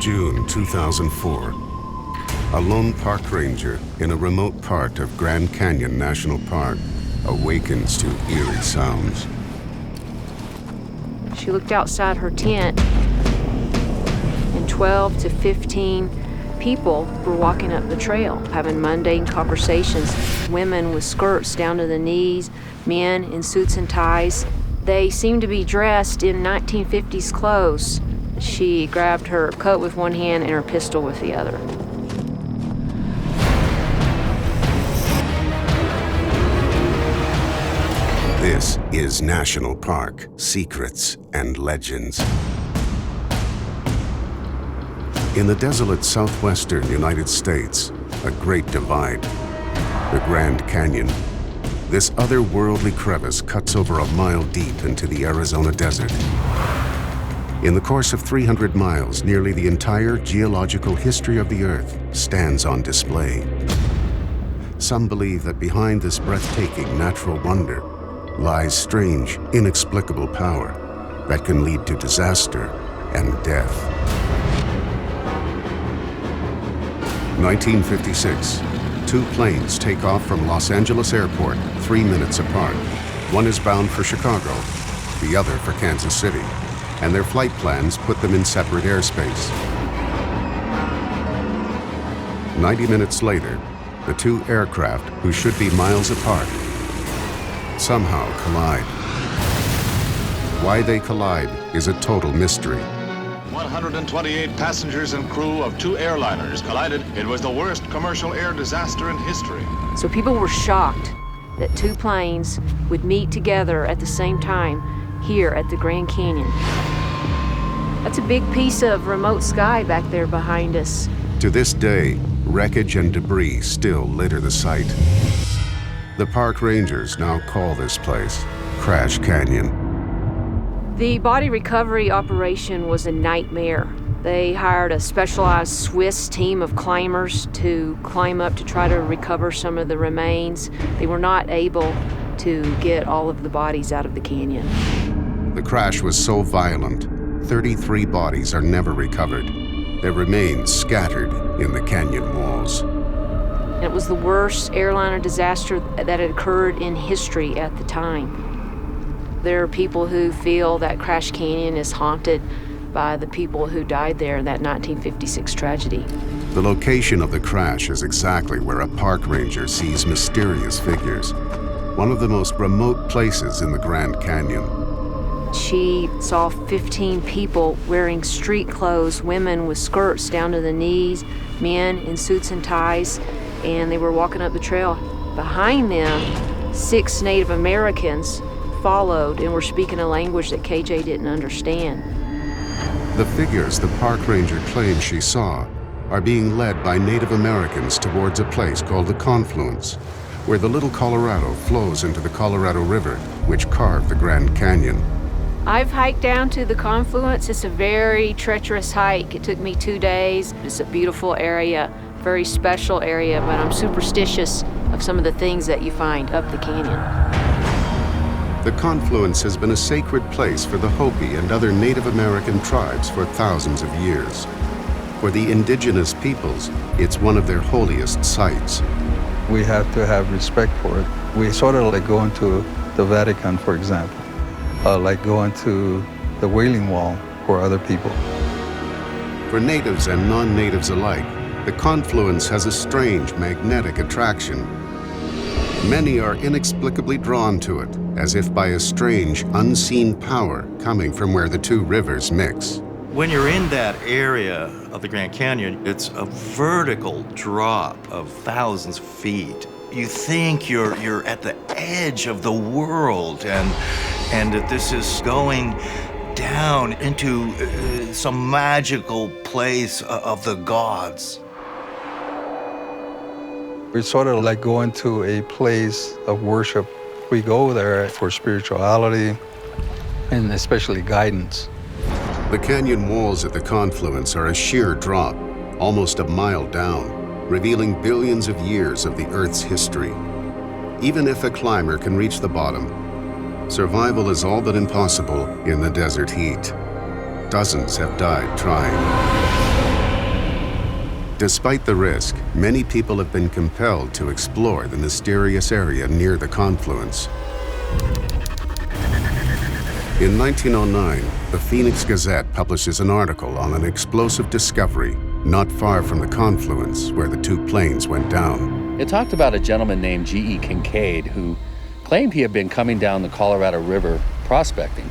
June 2004. A lone park ranger in a remote part of Grand Canyon National Park awakens to eerie sounds. She looked outside her tent, and 12 to 15 people were walking up the trail, having mundane conversations. Women with skirts down to the knees, men in suits and ties. They seemed to be dressed in 1950s clothes. She grabbed her coat with one hand and her pistol with the other. This is National Park: Secrets and Legends. In the desolate southwestern United States, a great divide, the Grand Canyon. This otherworldly crevice cuts over a mile deep into the Arizona desert. In the course of 300 miles, nearly the entire geological history of the Earth stands on display. Some believe that behind this breathtaking natural wonder lies strange, inexplicable power that can lead to disaster and death. 1956, two planes take off from Los Angeles Airport 3 minutes apart. One is bound for Chicago, the other for Kansas City, and their flight plans put them in separate airspace. 90 minutes later, the two aircraft, who should be miles apart, somehow collide. Why they collide is a total mystery. 128 passengers and crew of two airliners collided. It was the worst commercial air disaster in history. So people were shocked that two planes would meet together at the same time here at the Grand Canyon. That's a big piece of remote sky back there behind us. To this day, wreckage and debris still litter the site. The park rangers now call this place Crash Canyon. The body recovery operation was a nightmare. They hired a specialized Swiss team of climbers to climb up to try to recover some of the remains. They were not able to get all of the bodies out of the canyon. The crash was so violent, 33 bodies are never recovered. Their remains scattered in the canyon walls. It was the worst airliner disaster that had occurred in history at the time. There are people who feel that Crash Canyon is haunted by the people who died there in that 1956 tragedy. The location of the crash is exactly where a park ranger sees mysterious figures, one of the most remote places in the Grand Canyon. She saw 15 people wearing street clothes, women with skirts down to the knees, men in suits and ties, and they were walking up the trail. Behind them, 6 Native Americans followed and were speaking a language that KJ didn't understand. The figures the park ranger claims she saw are being led by Native Americans towards a place called the Confluence, where the Little Colorado flows into the Colorado River, which carved the Grand Canyon. I've hiked down to the Confluence. It's a very treacherous hike. It took me 2 days. It's a beautiful area, very special area, but I'm superstitious of some of the things that you find up the canyon. The Confluence has been a sacred place for the Hopi and other Native American tribes for thousands of years. For the indigenous peoples, it's one of their holiest sites. We have to have respect for it. We sort of like going to the Vatican, for example. Like going to the Wailing Wall for other people. For natives and non-natives alike, the Confluence has a strange magnetic attraction. Many are inexplicably drawn to it, as if by a strange, unseen power coming from where the two rivers mix. When you're in that area of the Grand Canyon, it's a vertical drop of thousands of feet. You think you're at the edge of the world, and that this is going down into some magical place of the gods. It's sort of like going to a place of worship. We go there for spirituality and especially guidance. The canyon walls at the Confluence are a sheer drop, almost a mile down, revealing billions of years of the Earth's history. Even if a climber can reach the bottom, survival is all but impossible in the desert heat. Dozens have died trying. Despite the risk, many people have been compelled to explore the mysterious area near the confluence. In 1909, the Phoenix Gazette publishes an article on an explosive discovery not far from the confluence where the two planes went down. It talked about a gentleman named G.E. Kincade who claimed he had been coming down the Colorado River prospecting.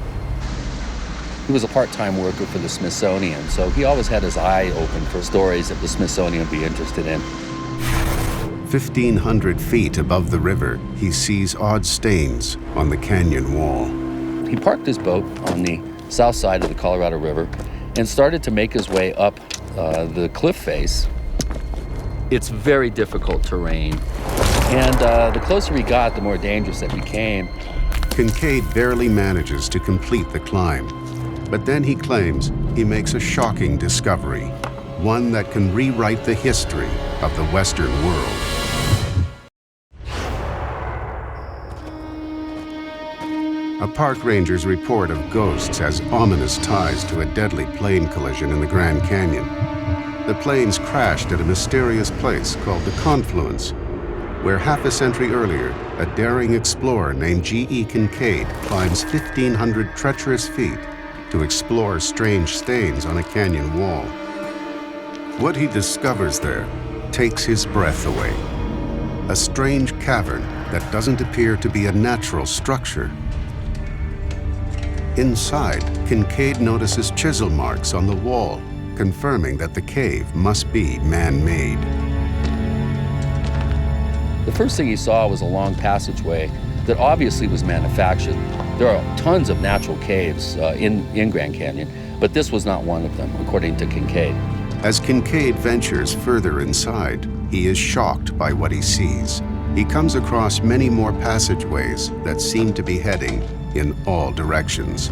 He was a part-time worker for the Smithsonian, so he always had his eye open for stories that the Smithsonian would be interested in. 1,500 feet above the river, he sees odd stains on the canyon wall. He parked his boat on the south side of the Colorado River and started to make his way up the cliff face. It's very difficult terrain, and the closer he got, the more dangerous it became. Kincade barely manages to complete the climb. But then he claims he makes a shocking discovery, one that can rewrite the history of the Western world. A park ranger's report of ghosts has ominous ties to a deadly plane collision in the Grand Canyon. The planes crashed at a mysterious place called the Confluence, where half a century earlier, a daring explorer named G.E. Kincade climbs 1,500 treacherous feet to explore strange stains on a canyon wall. What he discovers there takes his breath away. A strange cavern that doesn't appear to be a natural structure. Inside, Kincade notices chisel marks on the wall, confirming that the cave must be man-made. The first thing he saw was a long passageway that obviously was manufactured. There are tons of natural caves in Grand Canyon, but this was not one of them, according to Kincade. As Kincade ventures further inside, he is shocked by what he sees. He comes across many more passageways that seem to be heading in all directions.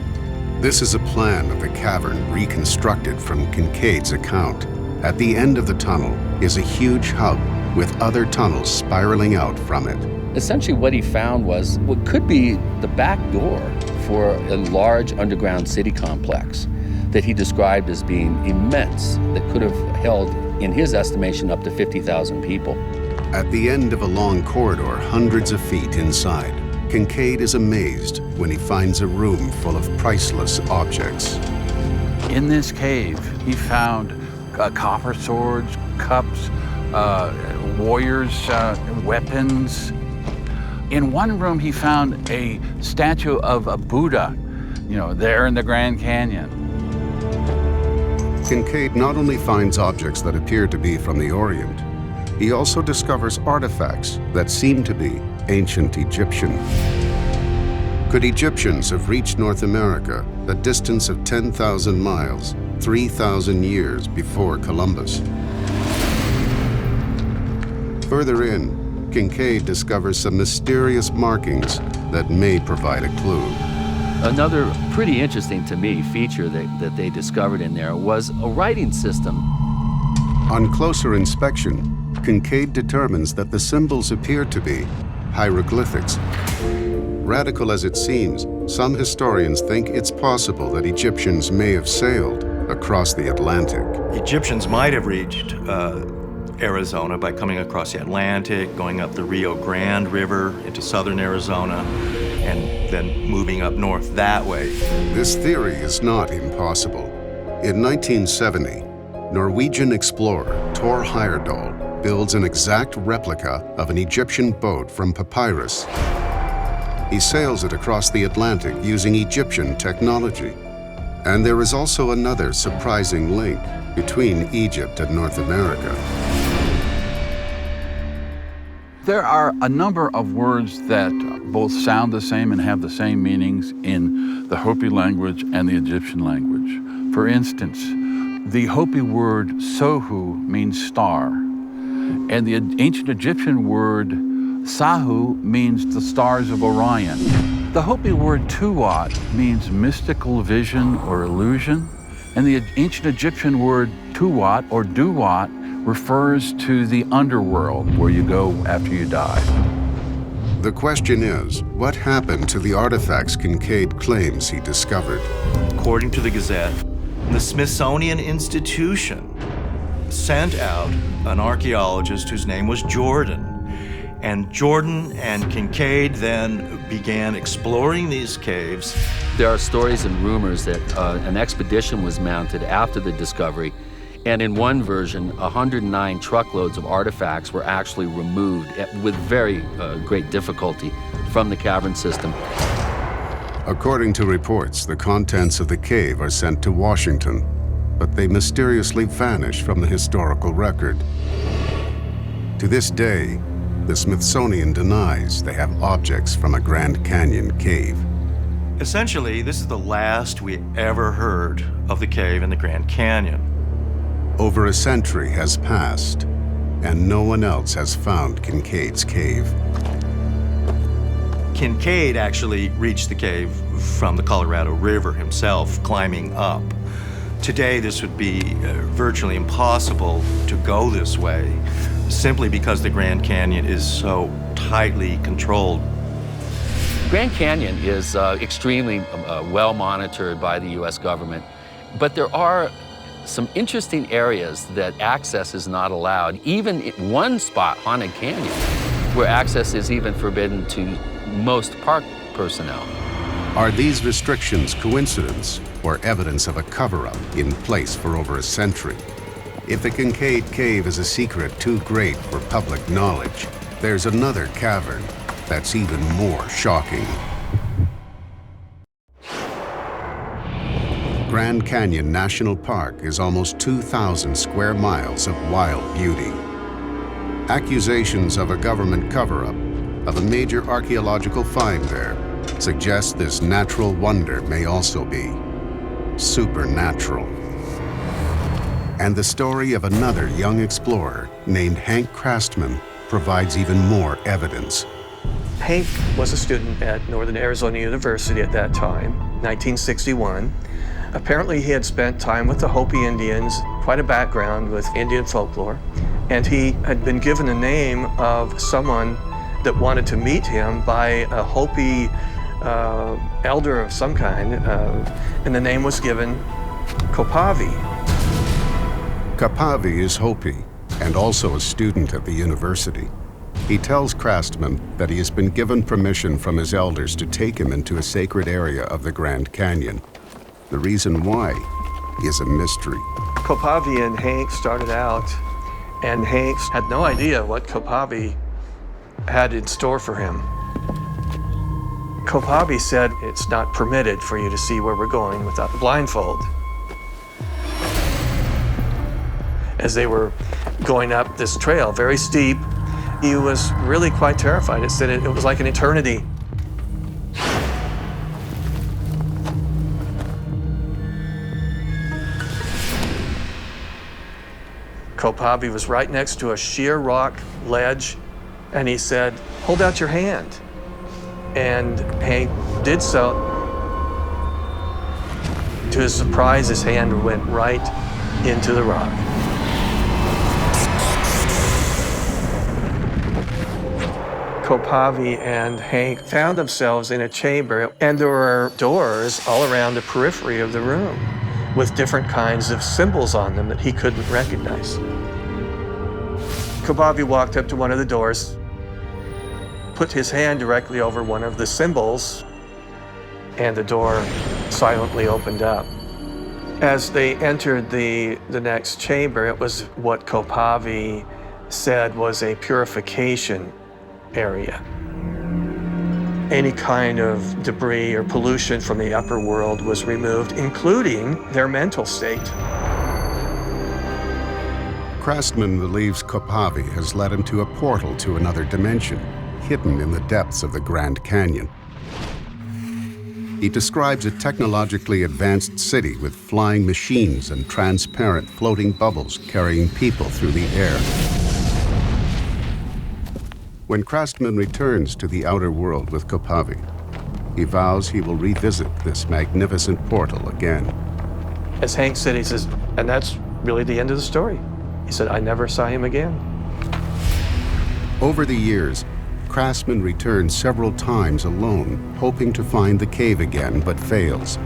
This is a plan of the cavern reconstructed from Kincade's account. At the end of the tunnel is a huge hub with other tunnels spiraling out from it. Essentially what he found was what could be the back door for a large underground city complex that he described as being immense, that could have held, in his estimation, up to 50,000 people. At the end of a long corridor hundreds of feet inside, Kincade is amazed when he finds a room full of priceless objects. In this cave, he found copper swords, cups, warriors' weapons. In one room, he found a statue of a Buddha, there in the Grand Canyon. Kincade not only finds objects that appear to be from the Orient, he also discovers artifacts that seem to be ancient Egyptian. Could Egyptians have reached North America a distance of 10,000 miles, 3,000 years before Columbus? Further in, Kincade discovers some mysterious markings that may provide a clue. Another pretty interesting to me feature that they discovered in there was a writing system. On closer inspection, Kincade determines that the symbols appear to be hieroglyphics. Radical as it seems, some historians think it's possible that Egyptians may have sailed across the Atlantic. Egyptians might have reached Arizona by coming across the Atlantic, going up the Rio Grande River into southern Arizona, and then moving up north that way. This theory is not impossible. In 1970, Norwegian explorer Thor Heyerdahl builds an exact replica of an Egyptian boat from papyrus. He sails it across the Atlantic using Egyptian technology. And there is also another surprising link between Egypt and North America. There are a number of words that both sound the same and have the same meanings in the Hopi language and the Egyptian language. For instance, the Hopi word sohu means star, and the ancient Egyptian word sahu means the stars of Orion. The Hopi word tuat means mystical vision or illusion, and the ancient Egyptian word tuat or duat refers to the underworld where you go after you die. The question is, what happened to the artifacts Kincade claims he discovered? According to the Gazette, the Smithsonian Institution sent out an archaeologist whose name was Jordan. And Jordan and Kincade then began exploring these caves. There are stories and rumors that an expedition was mounted after the discovery, and in one version, 109 truckloads of artifacts were actually removed with very great difficulty from the cavern system. According to reports, the contents of the cave are sent to Washington, but they mysteriously vanish from the historical record. To this day, the Smithsonian denies they have objects from a Grand Canyon cave. Essentially, this is the last we ever heard of the cave in the Grand Canyon. Over a century has passed, and no one else has found Kincade's cave. Kincade actually reached the cave from the Colorado River himself, climbing up. Today, this would be virtually impossible to go this way, simply because the Grand Canyon is so tightly controlled. Grand Canyon is extremely well monitored by the U.S. government, but there are some interesting areas that access is not allowed, even in one spot, Haunted Canyon, where access is even forbidden to most park personnel. Are these restrictions coincidence or evidence of a cover-up in place for over a century? If the Kincade Cave is a secret too great for public knowledge, there's another cavern that's even more shocking. Grand Canyon National Park is almost 2,000 square miles of wild beauty. Accusations of a government cover-up of a major archaeological find there suggest this natural wonder may also be supernatural. And the story of another young explorer named Hank Crastman provides even more evidence. Hank was a student at Northern Arizona University at that time, 1961. Apparently he had spent time with the Hopi Indians, quite a background with Indian folklore, and he had been given a name of someone that wanted to meet him by a Hopi elder of some kind, and the name was given Kopavi. Kopavi is Hopi and also a student at the university. He tells Crastman that he has been given permission from his elders to take him into a sacred area of the Grand Canyon. The reason why is a mystery. Kopavi and Hank started out, and Hank had no idea what Kopavi had in store for him. Kopavi said, "It's not permitted for you to see where we're going without the blindfold." As they were going up this trail, very steep, he was really quite terrified. It said it was like an eternity. Kopavi was right next to a sheer rock ledge, and he said, "Hold out your hand." And Hank did so. To his surprise, his hand went right into the rock. Kopavi and Hank found themselves in a chamber, and there were doors all around the periphery of the room with different kinds of symbols on them that he couldn't recognize. Kopavi walked up to one of the doors, put his hand directly over one of the symbols, and the door silently opened up. As they entered the next chamber, it was what Kopavi said was a purification area. Any kind of debris or pollution from the upper world was removed, including their mental state. Crastman believes Kopavi has led him to a portal to another dimension, hidden in the depths of the Grand Canyon. He describes a technologically advanced city with flying machines and transparent floating bubbles carrying people through the air. When Crastman returns to the outer world with Kopavi, he vows he will revisit this magnificent portal again. As Hank said, he says, and that's really the end of the story. He said, I never saw him again. Over the years, Crastman returns several times alone, hoping to find the cave again, but fails.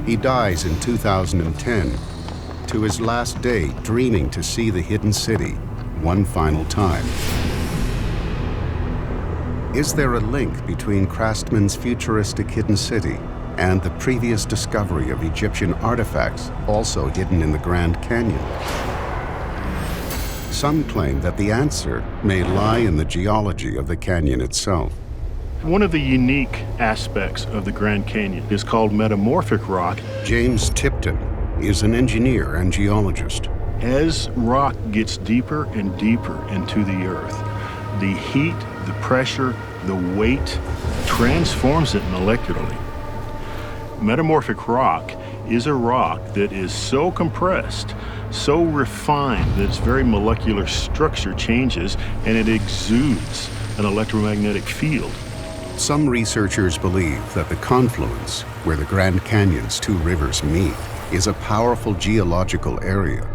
He dies in 2010, to his last day dreaming to see the hidden city one final time. Is there a link between Craftsman's futuristic hidden city and the previous discovery of Egyptian artifacts also hidden in the Grand Canyon? Some claim that the answer may lie in the geology of the canyon itself. One of the unique aspects of the Grand Canyon is called metamorphic rock. James Tipton is an engineer and geologist. As rock gets deeper and deeper into the earth, the heat, the pressure, the weight transforms it molecularly. Metamorphic rock is a rock that is so compressed, so refined that its very molecular structure changes and it exudes an electromagnetic field. Some researchers believe that the confluence, where the Grand Canyon's two rivers meet, is a powerful geological area.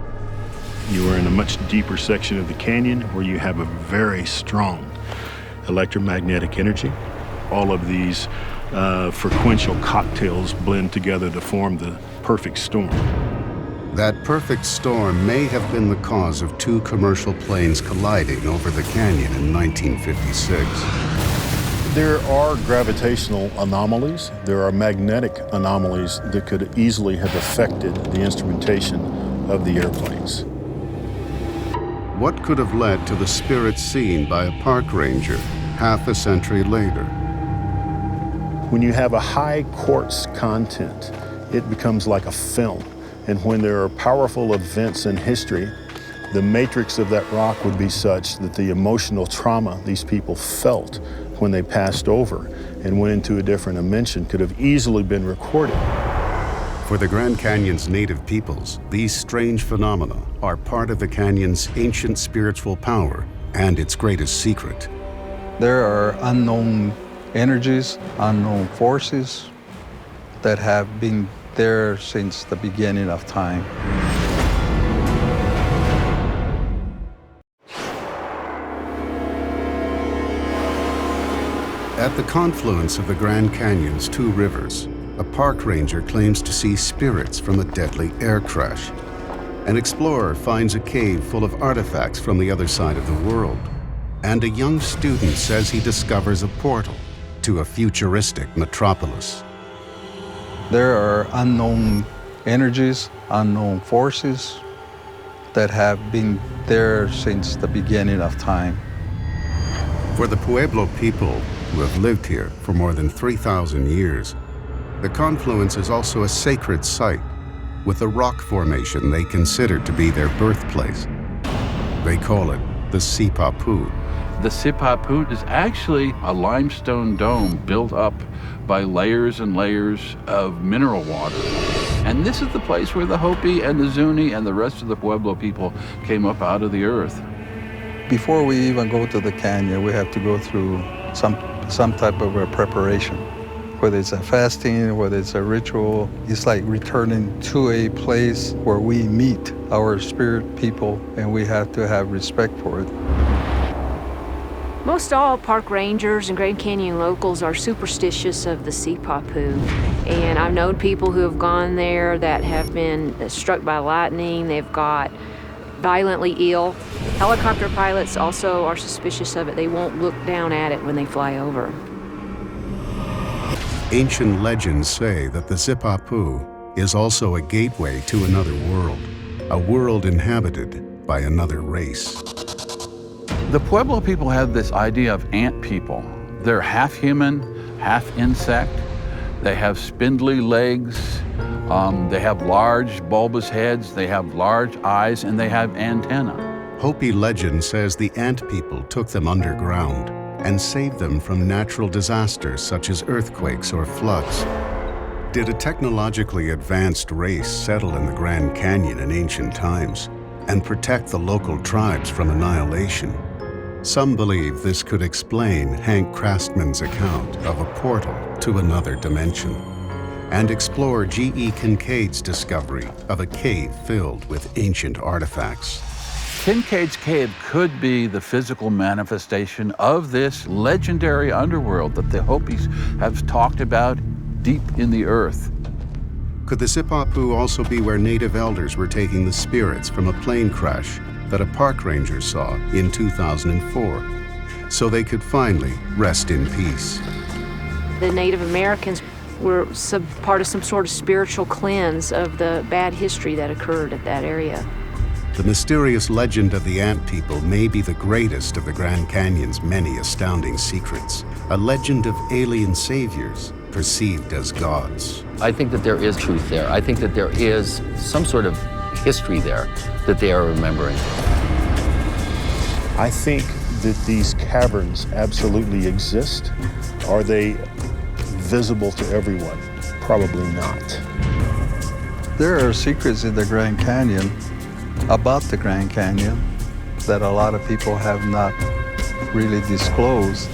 You are in a much deeper section of the canyon where you have a very strong electromagnetic energy. All of these frequential cocktails blend together to form the perfect storm. That perfect storm may have been the cause of two commercial planes colliding over the canyon in 1956. There are gravitational anomalies. There are magnetic anomalies that could easily have affected the instrumentation of the airplanes. What could have led to the spirit seen by a park ranger half a century later? When you have a high quartz content, it becomes like a film. And when there are powerful events in history, the matrix of that rock would be such that the emotional trauma these people felt when they passed over and went into a different dimension could have easily been recorded. For the Grand Canyon's native peoples, these strange phenomena are part of the canyon's ancient spiritual power and its greatest secret. There are unknown energies, unknown forces that have been there since the beginning of time. At the confluence of the Grand Canyon's two rivers, a park ranger claims to see spirits from a deadly air crash. An explorer finds a cave full of artifacts from the other side of the world. And a young student says he discovers a portal to a futuristic metropolis. There are unknown energies, unknown forces that have been there since the beginning of time. For the Pueblo people who have lived here for more than 3,000 years, the confluence is also a sacred site with a rock formation they consider to be their birthplace. They call it the Sipapu. The Sipapu is actually a limestone dome built up by layers and layers of mineral water. And this is the place where the Hopi and the Zuni and the rest of the Pueblo people came up out of the earth. Before we even go to the canyon, we have to go through some type of a preparation. Whether it's a fasting, whether it's a ritual, it's like returning to a place where we meet our spirit people, and we have to have respect for it. Most all park rangers and Grand Canyon locals are superstitious of the Sipapu. And I've known people who have gone there that have been struck by lightning. They've got violently ill. Helicopter pilots also are suspicious of it. They won't look down at it when they fly over. Ancient legends say that the Sipapu is also a gateway to another world, a world inhabited by another race. The Pueblo people have this idea of ant people. They're half human, half insect. They have spindly legs. They have large bulbous heads. They have large eyes, and they have antennae. Hopi legend says the ant people took them underground and saved them from natural disasters such as earthquakes or floods. Did a technologically advanced race settle in the Grand Canyon in ancient times and protect the local tribes from annihilation? Some believe this could explain Hank Craftsman's account of a portal to another dimension and explore G.E. Kincade's discovery of a cave filled with ancient artifacts. Kincade's cave could be the physical manifestation of this legendary underworld that the Hopis have talked about deep in the earth. Could the Sipapu also be where native elders were taking the spirits from a plane crash that a park ranger saw in 2004, so they could finally rest in peace? The Native Americans were part of some sort of spiritual cleanse of the bad history that occurred at that area. The mysterious legend of the Ant People may be the greatest of the Grand Canyon's many astounding secrets, a legend of alien saviors perceived as gods. I think that there is truth there. I think that there is some sort of history there that they are remembering. I think that these caverns absolutely exist. Are they visible to everyone? Probably not. There are secrets in the Grand Canyon about the Grand Canyon that a lot of people have not really disclosed.